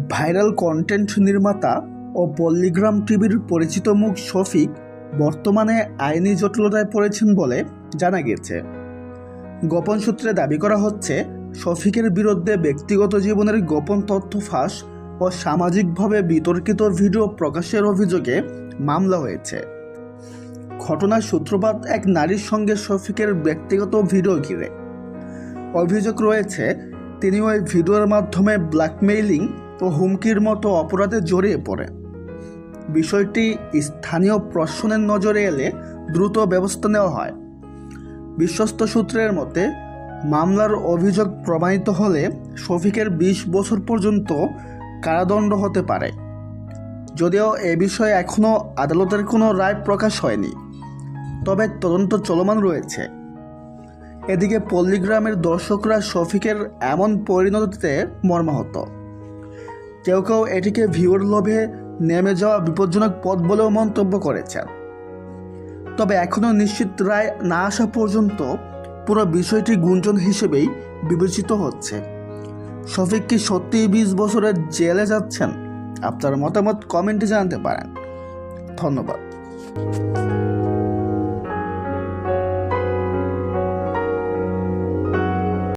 Viral content নির্মাতা ও পল্লিগ্রাম টিভির পরিচিত মুখ শফিক বর্তমানে আইনি জটিলতায় পড়েছেন বলে জানা গেছে। গোপন সূত্রে দাবি করা হচ্ছে, শফিকের বিরুদ্ধে ব্যক্তিগত জীবনের গোপন তথ্য ফাঁস ও সামাজিকভাবে বিতর্কিত ভিডিও প্রকাশের অভিযোগে মামলা হয়েছে। ঘটনার সূত্রপাত এক নারীর সঙ্গে শফিকের ব্যক্তিগত ভিডিও ঘিরে। অভিযোগ রয়েছে, তিনি ওই ভিডিওর মাধ্যমে ব্ল্যাকমেইলিং ও হুমকির মতো অপরাধে জড়িয়ে পড়ে। বিষয়টি স্থানীয় প্রশাসনের নজরে এলে দ্রুত ব্যবস্থা নেওয়া হয়। বিশ্বস্ত সূত্রের মতে, মামলার অভিযোগ প্রমাণিত হলে শফিকের 20 বছর পর্যন্ত কারাদণ্ড হতে পারে। যদিও এ বিষয়ে এখনও আদালতের কোনো রায় প্রকাশ হয়নি, তবে তদন্ত চলমান রয়েছে। এদিকে পল্লিগ্রামের দর্শকরা শফিকের এমন পরিণতিতে মর্মাহত। কেউ কেউ এটিকে ভিউর লোভে নেমে যাওয়া বিপজ্জনক পথ বলেও মন্তব্য করেছেন। তবে এখনও নিশ্চিত রায় না আসা পর্যন্ত পুরো বিষয়টি গুঞ্জন হিসেবেই বিবেচিত হচ্ছে। শফিক কি সত্যিই 20 বছরের জেলে যাচ্ছেন? আপনার মতামত কমেন্টে জানাতে পারেন। ধন্যবাদ।